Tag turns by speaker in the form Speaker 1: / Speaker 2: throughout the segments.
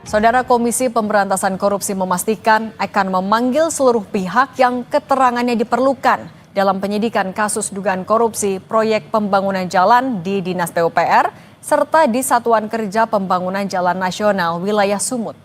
Speaker 1: Saudara Komisi Pemberantasan Korupsi memastikan akan memanggil seluruh pihak yang keterangannya diperlukan dalam penyidikan kasus dugaan korupsi proyek pembangunan jalan di Dinas PUPR serta di Satuan Kerja Pembangunan Jalan Nasional wilayah Sumut.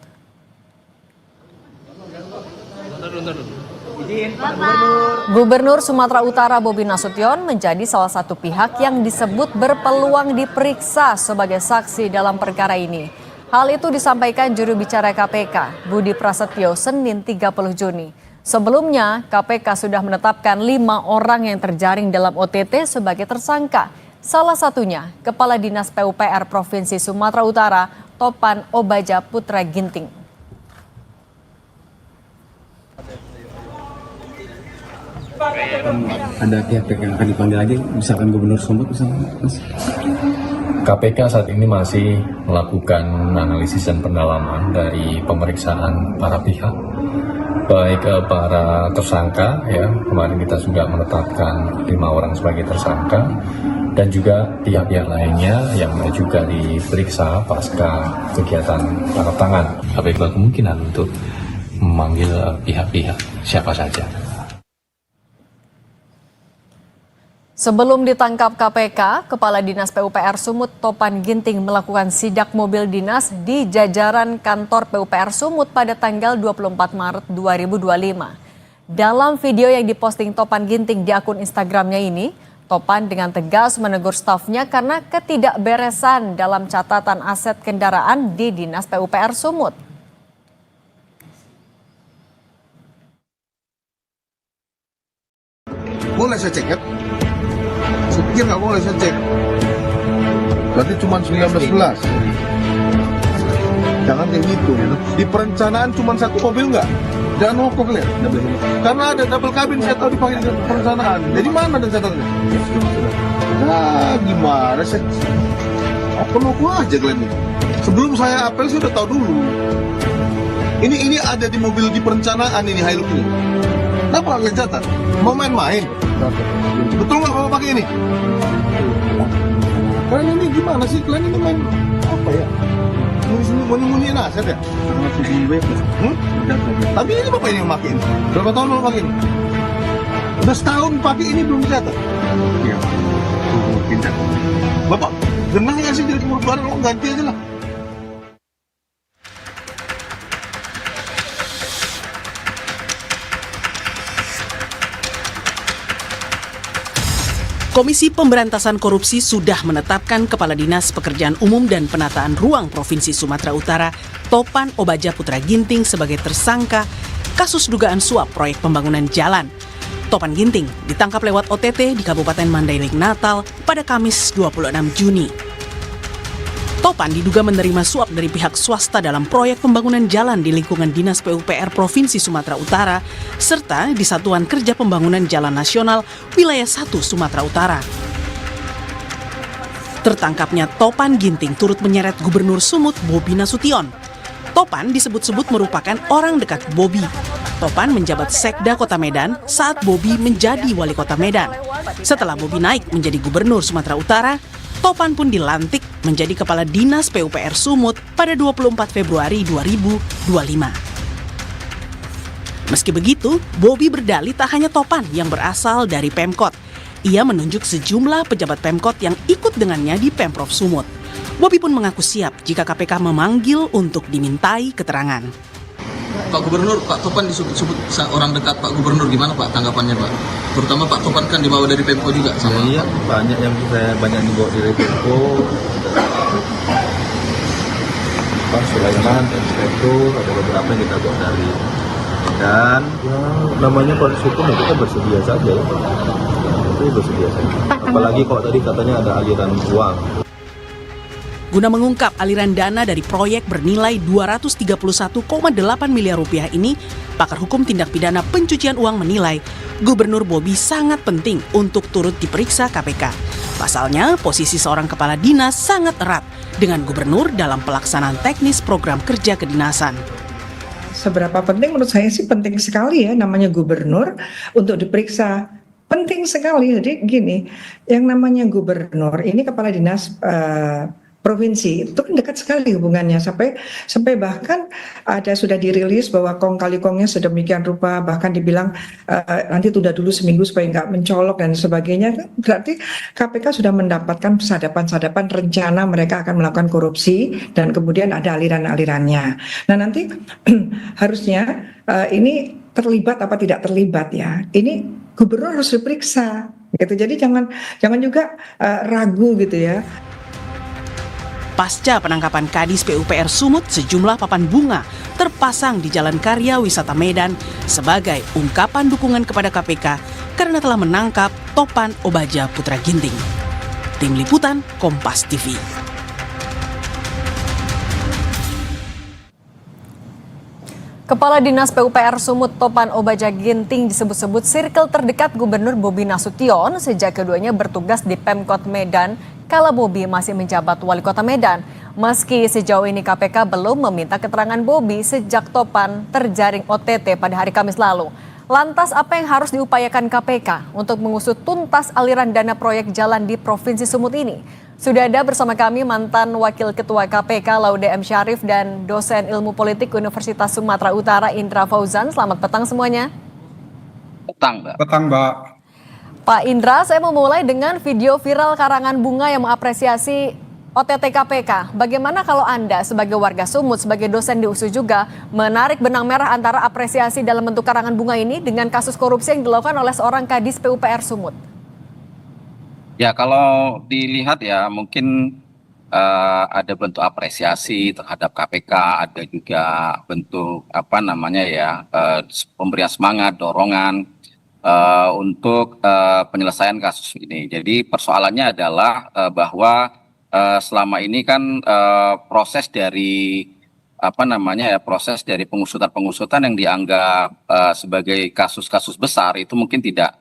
Speaker 1: Gubernur Sumatera Utara Bobi Nasution menjadi salah satu pihak yang disebut berpeluang diperiksa sebagai saksi dalam perkara ini. Hal itu disampaikan juru bicara KPK, Budi Prasetyo, Senin 30 Juni. Sebelumnya, KPK sudah menetapkan 5 orang yang terjaring dalam OTT sebagai tersangka. Salah satunya, Kepala Dinas PUPR Provinsi Sumatera Utara, Topan Obaja Putra Ginting.
Speaker 2: Ada pihak-pihak yang akan dipanggil lagi, misalkan Gubernur Sumut misalkan, Mas?
Speaker 3: KPK saat ini masih melakukan analisis dan pendalaman dari pemeriksaan para pihak, baik para tersangka, ya kemarin kita juga menetapkan 5 orang sebagai tersangka, dan juga pihak-pihak lainnya yang juga diperiksa pasca kegiatan tangkap tangan. KPK kemungkinan untuk memanggil pihak-pihak siapa saja.
Speaker 1: Sebelum ditangkap KPK, Kepala Dinas PUPR Sumut Topan Ginting melakukan sidak mobil dinas di jajaran kantor PUPR Sumut pada tanggal 24 Maret 2025. Dalam video yang diposting Topan Ginting di akun Instagramnya ini, Topan dengan tegas menegur stafnya karena ketidakberesan dalam catatan aset kendaraan di Dinas PUPR Sumut.
Speaker 4: Boleh saya cek ya? Saya pikir nggak boleh saya cek. Berarti cuma 1911. Jangan kayak gitu. Di perencanaan cuma satu mobil nggak? Jangan ngokok lihat. Karena ada double cabin saya tahu dipakai di perencanaan. Jadi mana dan catatannya? Nah gimana sih? Aku aja kalian ini. Sebelum saya apel saya udah tahu dulu. Ini ada di mobil di perencanaan ini Hilux ini. Kenapa kalian catat? Mau main-main? Betul nggak kalau pakai ini? Kalian ini gimana sih? Kalian ini main apa ya? Munyi-munyiin aset ya? Tapi ini bapak ini yang pakai ini. Berapa tahun lo pakai ini? Udah setahun pakai ini belum dicatat? Iya. Bapak, genah nggak sih jadi kemurut barang? Lo ganti aja lah.
Speaker 5: Komisi Pemberantasan Korupsi sudah menetapkan Kepala Dinas Pekerjaan Umum dan Penataan Ruang Provinsi Sumatera Utara, Topan Obaja Putra Ginting sebagai tersangka kasus dugaan suap proyek pembangunan jalan. Topan Ginting ditangkap lewat OTT di Kabupaten Mandailing, Natal pada Kamis 26 Juni. Topan diduga menerima suap dari pihak swasta dalam proyek pembangunan jalan di lingkungan Dinas PUPR Provinsi Sumatera Utara, serta di Satuan Kerja Pembangunan Jalan Nasional Wilayah 1 Sumatera Utara. Tertangkapnya Topan Ginting turut menyeret Gubernur Sumut Bobi Nasution. Topan disebut-sebut merupakan orang dekat Bobi. Topan menjabat Sekda Kota Medan saat Bobi menjadi Wali Kota Medan. Setelah Bobi naik menjadi Gubernur Sumatera Utara, Topan pun dilantik menjadi Kepala Dinas PUPR Sumut pada 24 Februari 2025. Meski begitu, Bobi berdalih tak hanya Topan yang berasal dari Pemkot. Ia menunjuk sejumlah pejabat Pemkot yang ikut dengannya di Pemprov Sumut. Bobi pun mengaku siap jika KPK memanggil untuk dimintai keterangan.
Speaker 6: Pak Gubernur, Pak Topan disebut orang dekat Pak Gubernur, gimana Pak tanggapannya Pak? Terutama Pak Topan kan dibawa dari Pemko juga sama.
Speaker 4: Iya, banyak yang banyak dibawa dari Pemko. Pak Sulaiman, Inspektur, ada beberapa yang kita bawa dari dan namanya proses hukum kita bersedia saja ya. Itu bersedia saja. Apalagi kalau tadi katanya ada aliran uang.
Speaker 5: Guna mengungkap aliran dana dari proyek bernilai 231,8 miliar rupiah ini, pakar hukum tindak pidana pencucian uang menilai Gubernur Bobi sangat penting untuk turut diperiksa KPK. Pasalnya, posisi seorang kepala dinas sangat erat dengan gubernur dalam pelaksanaan teknis program kerja kedinasan.
Speaker 7: Seberapa penting menurut saya sih penting sekali ya namanya gubernur untuk diperiksa. Penting sekali. Jadi gini, yang namanya gubernur ini kepala dinas provinsi itu kan dekat sekali hubungannya, sampai bahkan ada sudah dirilis bahwa kong kali kongnya sedemikian rupa, bahkan dibilang nanti tunda dulu seminggu supaya nggak mencolok dan sebagainya. Berarti KPK sudah mendapatkan sadapan-sadapan rencana mereka akan melakukan korupsi dan kemudian ada aliran-alirannya. Nah nanti harusnya ini terlibat apa tidak terlibat ya. Ini gubernur harus diperiksa gitu. Jadi jangan juga ragu gitu ya.
Speaker 5: Pasca penangkapan Kadis PUPR Sumut, sejumlah papan bunga terpasang di Jalan Karya Wisata Medan sebagai ungkapan dukungan kepada KPK karena telah menangkap Topan Obaja Putra Ginting. Tim Liputan Kompas TV.
Speaker 1: Kepala Dinas PUPR Sumut Topan Obaja Ginting disebut-sebut sirkel terdekat Gubernur Bobi Nasution sejak keduanya bertugas di Pemkot Medan kala Bobi masih menjabat Wali Kota Medan. Meski sejauh ini KPK belum meminta keterangan Bobi sejak Topan terjaring OTT pada hari Kamis lalu. Lantas apa yang harus diupayakan KPK untuk mengusut tuntas aliran dana proyek jalan di Provinsi Sumut ini? Sudah ada bersama kami mantan Wakil Ketua KPK Laude M. Syarif dan dosen Ilmu Politik Universitas Sumatera Utara Indra Fauzan. Selamat petang semuanya.
Speaker 6: Petang, Mbak.
Speaker 2: Petang, Mbak.
Speaker 1: Pak Indra, saya mau mulai dengan video viral karangan bunga yang mengapresiasi OTT KPK. Bagaimana kalau Anda sebagai warga Sumut, sebagai dosen di USU juga, menarik benang merah antara apresiasi dalam bentuk karangan bunga ini dengan kasus korupsi yang dilakukan oleh seorang Kadis PUPR Sumut?
Speaker 8: Ya, kalau dilihat ya mungkin ada bentuk apresiasi terhadap KPK, ada juga bentuk pemberian semangat, dorongan untuk penyelesaian kasus ini. Jadi persoalannya adalah bahwa selama ini kan proses dari proses dari pengusutan yang dianggap sebagai kasus-kasus besar itu mungkin tidak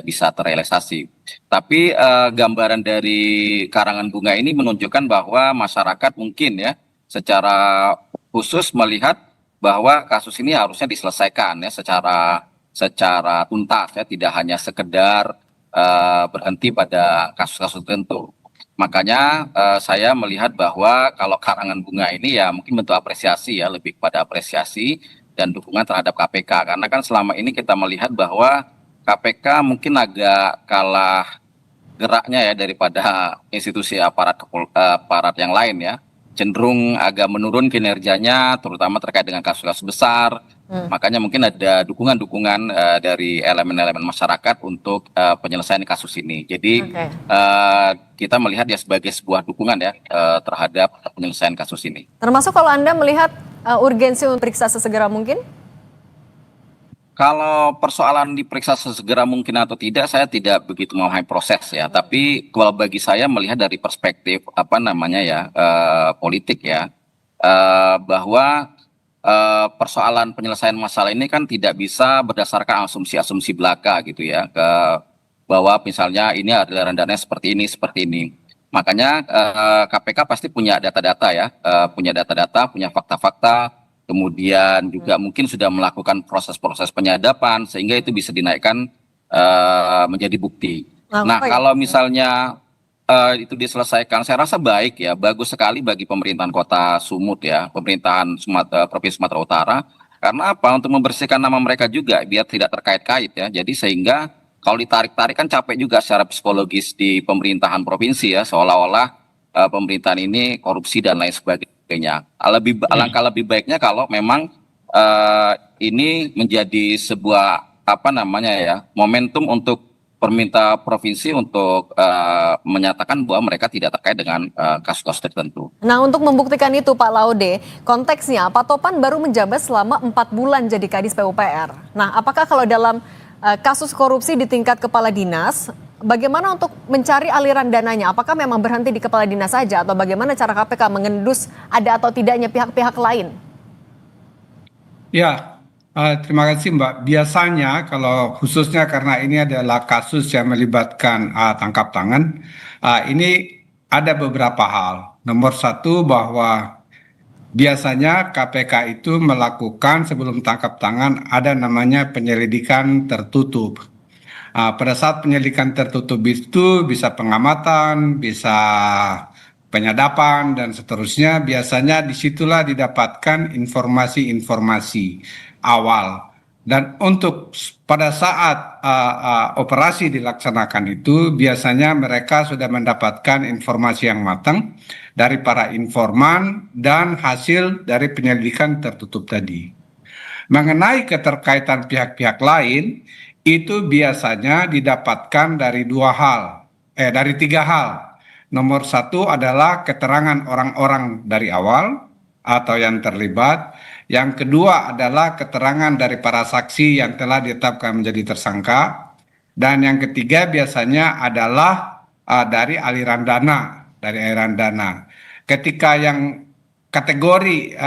Speaker 8: bisa terrealisasi. Tapi gambaran dari karangan bunga ini menunjukkan bahwa masyarakat mungkin ya secara khusus melihat bahwa kasus ini harusnya diselesaikan ya secara tuntas ya, tidak hanya sekedar berhenti pada kasus-kasus tertentu. Makanya saya melihat bahwa kalau karangan bunga ini ya mungkin bentuk apresiasi ya, lebih kepada apresiasi dan dukungan terhadap KPK, karena kan selama ini kita melihat bahwa KPK mungkin agak kalah geraknya ya daripada institusi aparat yang lain ya, cenderung agak menurun kinerjanya terutama terkait dengan kasus-kasus besar. Makanya mungkin ada dukungan dari elemen-elemen masyarakat untuk penyelesaian kasus ini. Jadi kita melihat ya sebagai sebuah dukungan ya terhadap penyelesaian kasus ini.
Speaker 1: Termasuk kalau Anda melihat urgensi untuk periksa sesegera mungkin?
Speaker 8: Kalau persoalan diperiksa sesegera mungkin atau tidak, saya tidak begitu memahami proses ya. Tapi kalau bagi saya melihat dari perspektif politik ya, bahwa persoalan penyelesaian masalah ini kan tidak bisa berdasarkan asumsi-asumsi belaka gitu ya, bahwa misalnya ini aliran dana seperti ini. Makanya KPK pasti punya data-data ya, punya fakta-fakta. Kemudian juga mungkin sudah melakukan proses-proses penyadapan sehingga itu bisa dinaikkan menjadi bukti. Nah, kalau misalnya itu diselesaikan, saya rasa baik ya, bagus sekali bagi pemerintahan Kota Sumut ya, pemerintahan Provinsi Sumatera Utara. Karena apa? Untuk membersihkan nama mereka juga biar tidak terkait-kait ya. Jadi sehingga kalau ditarik-tarik kan capek juga secara psikologis di pemerintahan provinsi ya, seolah-olah pemerintahan ini korupsi dan lain sebagainya. Alangkah lebih baiknya kalau memang ini menjadi sebuah momentum untuk pemerintah provinsi untuk menyatakan bahwa mereka tidak terkait dengan kasus-kasus tertentu.
Speaker 1: Nah, untuk membuktikan itu Pak Laude, konteksnya Pak Topan baru menjabat selama 4 bulan jadi Kadis PUPR. Nah, apakah kalau dalam kasus korupsi di tingkat kepala dinas, bagaimana untuk mencari aliran dananya? Apakah memang berhenti di kepala dinas saja atau bagaimana cara KPK mengendus ada atau tidaknya pihak-pihak lain?
Speaker 9: Ya, terima kasih Mbak. Biasanya kalau khususnya karena ini adalah kasus yang melibatkan tangkap tangan, ini ada beberapa hal. Nomor satu bahwa biasanya KPK itu melakukan sebelum tangkap tangan ada namanya penyelidikan tertutup. Pada saat penyelidikan tertutup itu bisa pengamatan, bisa penyadapan dan seterusnya, biasanya disitulah didapatkan informasi-informasi awal. Dan untuk pada saat operasi dilaksanakan itu, biasanya mereka sudah mendapatkan informasi yang matang dari para informan dan hasil dari penyelidikan tertutup tadi. Mengenai keterkaitan pihak-pihak lain, itu biasanya didapatkan dari dari 3 hal. Nomor 1 adalah keterangan orang-orang dari awal atau yang terlibat. Yang kedua adalah keterangan dari para saksi yang telah ditetapkan menjadi tersangka. Dan yang ketiga biasanya adalah dari aliran dana, Ketika yang kategori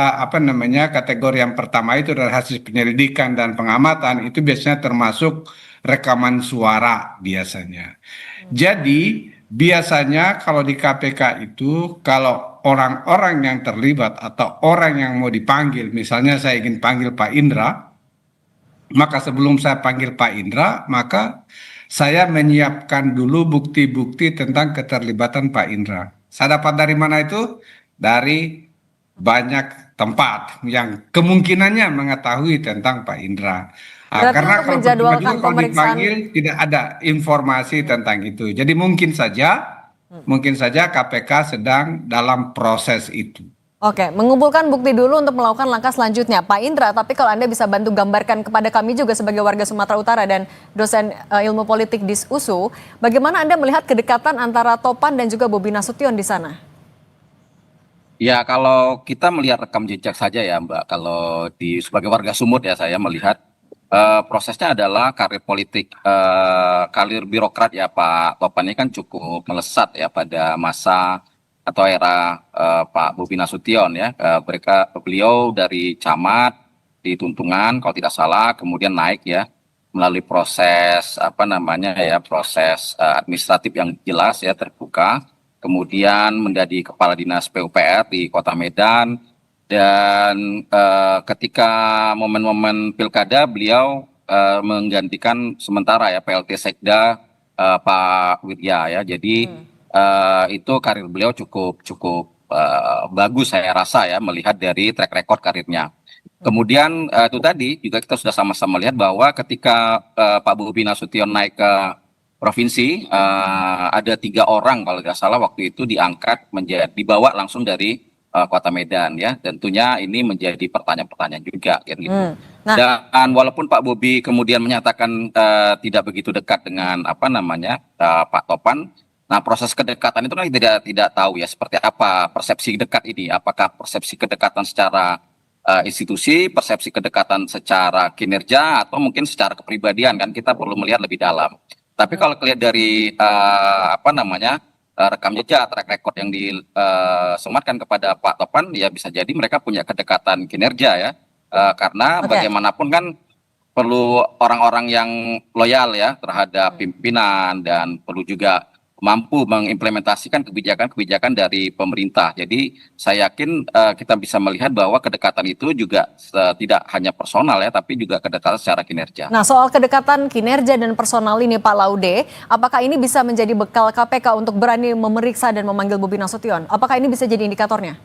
Speaker 9: kategori yang pertama itu dari hasil penyelidikan dan pengamatan itu biasanya termasuk rekaman suara biasanya. Jadi biasanya kalau di KPK itu kalau orang-orang yang terlibat atau orang yang mau dipanggil, misalnya saya ingin panggil Pak Indra, maka sebelum saya panggil Pak Indra, maka saya menyiapkan dulu bukti-bukti tentang keterlibatan Pak Indra. Saya dapat dari mana itu? Dari banyak tempat yang kemungkinannya mengetahui tentang Pak Indra.
Speaker 1: Berarti
Speaker 9: Karena
Speaker 1: untuk
Speaker 9: kalau
Speaker 1: menjadwalkan
Speaker 9: tiba-tiba kalau
Speaker 1: pemeriksaan
Speaker 9: dipanggil tidak ada informasi tentang itu. Jadi mungkin saja KPK sedang dalam proses itu.
Speaker 1: Oke, mengumpulkan bukti dulu untuk melakukan langkah selanjutnya. Pak Indra, tapi kalau Anda bisa bantu gambarkan kepada kami juga sebagai warga Sumatera Utara dan dosen ilmu politik di USU, bagaimana Anda melihat kedekatan antara Topan dan juga Bobi Nasution di sana?
Speaker 8: Ya, kalau kita melihat rekam jejak saja ya, Mbak. Kalau sebagai warga Sumut ya, saya melihat prosesnya adalah karir politik, karir birokrat ya Pak Topan ini kan cukup melesat ya pada masa atau era Pak Bobi Nasution ya. Beliau dari camat di Tuntungan kalau tidak salah, kemudian naik ya melalui proses proses administratif yang jelas ya, terbuka. Kemudian menjadi kepala dinas PUPR di Kota Medan, dan ketika momen-momen pilkada beliau menggantikan sementara ya PLT Sekda Pak Widya ya. Jadi itu karir beliau cukup bagus saya rasa ya, melihat dari track record karirnya. Kemudian itu tadi juga kita sudah sama-sama lihat bahwa ketika Pak Bobi Nasution naik ke provinsi, ada 3 orang kalau tidak salah waktu itu diangkat dibawa langsung dari Kota Medan ya. Tentunya ini menjadi pertanyaan-pertanyaan juga kan gitu. Dan walaupun Pak Bobi kemudian menyatakan tidak begitu dekat dengan Pak Topan, nah proses kedekatan itu kan tidak tahu ya seperti apa persepsi dekat ini. Apakah persepsi kedekatan secara institusi, persepsi kedekatan secara kinerja, atau mungkin secara kepribadian, kan kita perlu melihat lebih dalam. Tapi kalau lihat dari rekam jejak, track record yang disematkan kepada Pak Topan, ya bisa jadi mereka punya kedekatan kinerja ya, karena bagaimanapun kan perlu orang-orang yang loyal ya terhadap pimpinan dan perlu juga mampu mengimplementasikan kebijakan-kebijakan dari pemerintah. Jadi saya yakin kita bisa melihat bahwa kedekatan itu juga tidak hanya personal ya, tapi juga kedekatan secara kinerja.
Speaker 1: Nah, soal kedekatan kinerja dan personal ini Pak Laude, apakah ini bisa menjadi bekal KPK untuk berani memeriksa dan memanggil Bobi Nasution? Apakah ini bisa jadi indikatornya?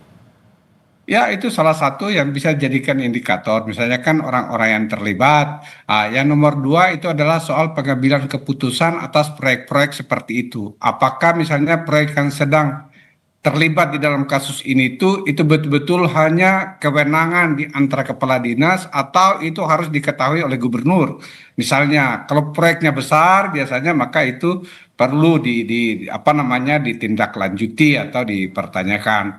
Speaker 9: Ya, itu salah satu yang bisa dijadikan indikator. Misalnya kan orang-orang yang terlibat. Yang nomor 2 itu adalah soal pengambilan keputusan atas proyek-proyek seperti itu. Apakah misalnya proyek yang sedang terlibat di dalam kasus ini itu betul-betul hanya kewenangan di antara kepala dinas atau itu harus diketahui oleh gubernur. Misalnya kalau proyeknya besar biasanya maka itu perlu ditindaklanjuti atau dipertanyakan.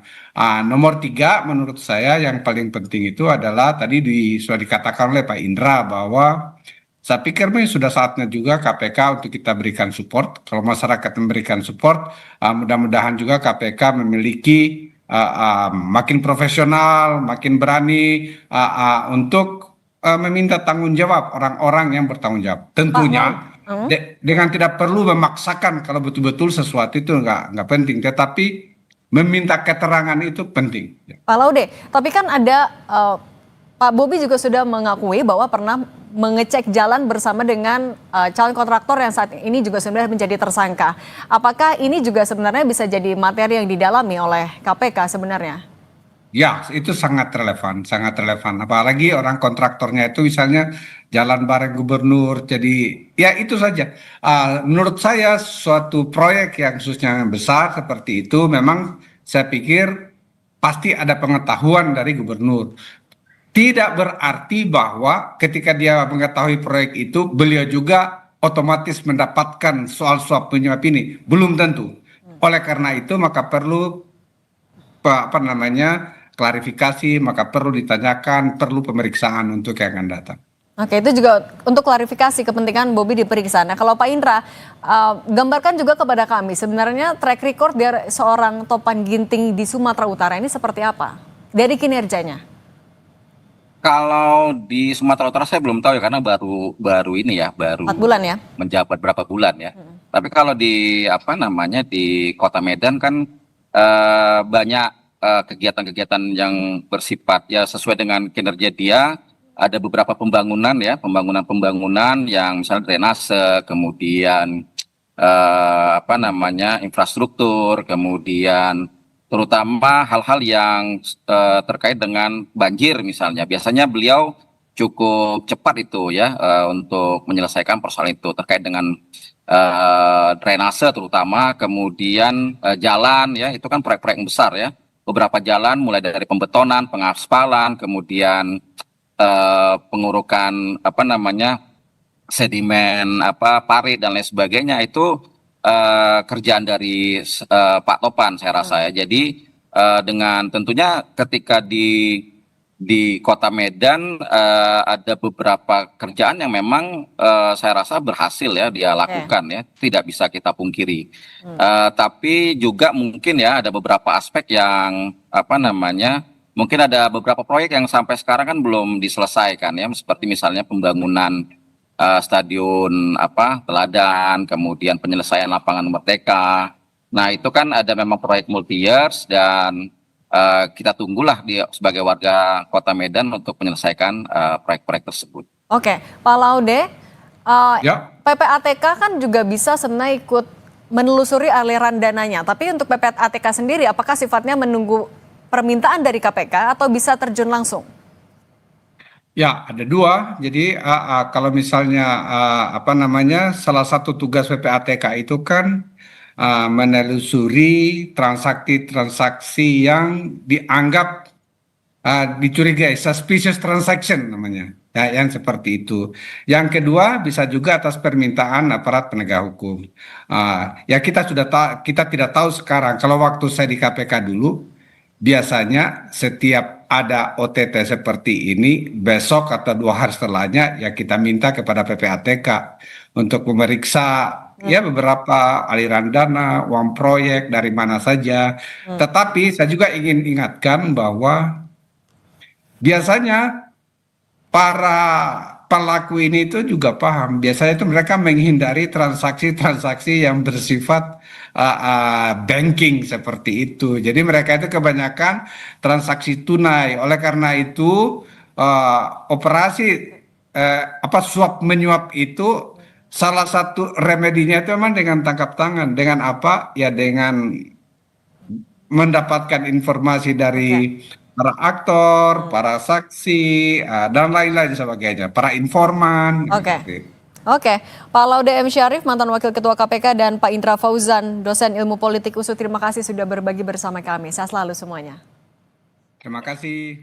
Speaker 9: Nomor 3 menurut saya yang paling penting itu adalah tadi sudah dikatakan oleh Pak Indra bahwa saya pikir sudah saatnya juga KPK untuk kita berikan support. Kalau masyarakat memberikan support, mudah-mudahan juga KPK memiliki makin profesional, makin berani untuk meminta tanggung jawab orang-orang yang bertanggung jawab. Tentunya dengan tidak perlu memaksakan kalau betul-betul sesuatu itu nggak penting, tetapi meminta keterangan itu penting.
Speaker 1: Pak Laude, tapi kan ada Pak Bobi juga sudah mengakui bahwa pernah mengecek jalan bersama dengan calon kontraktor yang saat ini juga sebenarnya menjadi tersangka. Apakah ini juga sebenarnya bisa jadi materi yang didalami oleh KPK sebenarnya?
Speaker 9: Ya, itu sangat relevan, sangat relevan. Apalagi orang kontraktornya itu misalnya jalan bareng gubernur. Jadi ya itu saja. Menurut saya suatu proyek yang khususnya yang besar seperti itu memang saya pikir pasti ada pengetahuan dari gubernur. Tidak berarti bahwa ketika dia mengetahui proyek itu, beliau juga otomatis mendapatkan soal suap menyuap ini. Belum tentu. Oleh karena itu maka perlu klarifikasi, maka perlu ditanyakan, perlu pemeriksaan untuk yang akan datang.
Speaker 1: Oke, itu juga untuk klarifikasi kepentingan Bobi diperiksa. Nah, kalau Pak Indra, gambarkan juga kepada kami sebenarnya track record dari seorang Topan Ginting di Sumatera Utara ini seperti apa dari kinerjanya?
Speaker 8: Kalau di Sumatera Utara saya belum tahu ya, karena baru ini ya, baru
Speaker 1: 4 bulan ya?
Speaker 8: menjabat berapa bulan ya. Tapi kalau di di Kota Medan kan banyak kegiatan-kegiatan yang bersifat ya sesuai dengan kinerja dia. Ada beberapa pembangunan yang misalnya drainase, kemudian infrastruktur, kemudian terutama hal-hal yang terkait dengan banjir misalnya. Biasanya beliau cukup cepat itu ya untuk menyelesaikan persoalan itu terkait dengan drainase terutama, kemudian jalan ya, itu kan proyek-proyek yang besar ya. Beberapa jalan mulai dari pembetonan, pengaspalan, kemudian pengurukan sedimen parit dan lain sebagainya, itu kerjaan dari Pak Topan saya rasa ya. Jadi dengan tentunya ketika di Kota Medan ada beberapa kerjaan yang memang saya rasa berhasil ya dia lakukan ya, tidak bisa kita pungkiri. Tapi juga mungkin ya ada beberapa aspek yang mungkin ada beberapa proyek yang sampai sekarang kan belum diselesaikan ya, seperti misalnya pembangunan stadion Teladan, kemudian penyelesaian lapangan Merdeka. Nah itu kan ada memang proyek multi years dan kita tunggulah dia sebagai warga Kota Medan untuk menyelesaikan proyek-proyek tersebut.
Speaker 1: Oke, Pak Laude,
Speaker 9: Ya.
Speaker 1: PPATK kan juga bisa sebenarnya ikut menelusuri aliran dananya. Tapi untuk PPATK sendiri, apakah sifatnya menunggu permintaan dari KPK atau bisa terjun langsung?
Speaker 9: Ya, ada dua. Jadi kalau misalnya salah satu tugas PPATK itu kan menelusuri transaksi-transaksi yang dianggap dicurigai, suspicious transaction namanya, ya, yang seperti itu. Yang kedua bisa juga atas permintaan aparat penegak hukum. Ya kita tidak tahu sekarang. Kalau waktu saya di KPK dulu, biasanya setiap ada OTT seperti ini, besok atau 2 hari setelahnya ya kita minta kepada PPATK untuk memeriksa ya beberapa aliran dana, uang proyek dari mana saja. Tetapi saya juga ingin ingatkan bahwa biasanya para pelaku ini itu juga paham. Biasanya itu mereka menghindari transaksi-transaksi yang bersifat banking seperti itu. Jadi mereka itu kebanyakan transaksi tunai. Oleh karena itu operasi suap menyuap itu salah satu remedinya itu memang dengan tangkap tangan. Dengan apa? Ya dengan mendapatkan informasi dari para aktor, para saksi, dan lain-lain sebagainya, para informan.
Speaker 1: Oke, Pak Laude M. Syarif, mantan Wakil Ketua KPK, dan Pak Indra Fauzan, dosen ilmu politik USU, terima kasih sudah berbagi bersama kami. Sehat selalu semuanya.
Speaker 9: Terima kasih.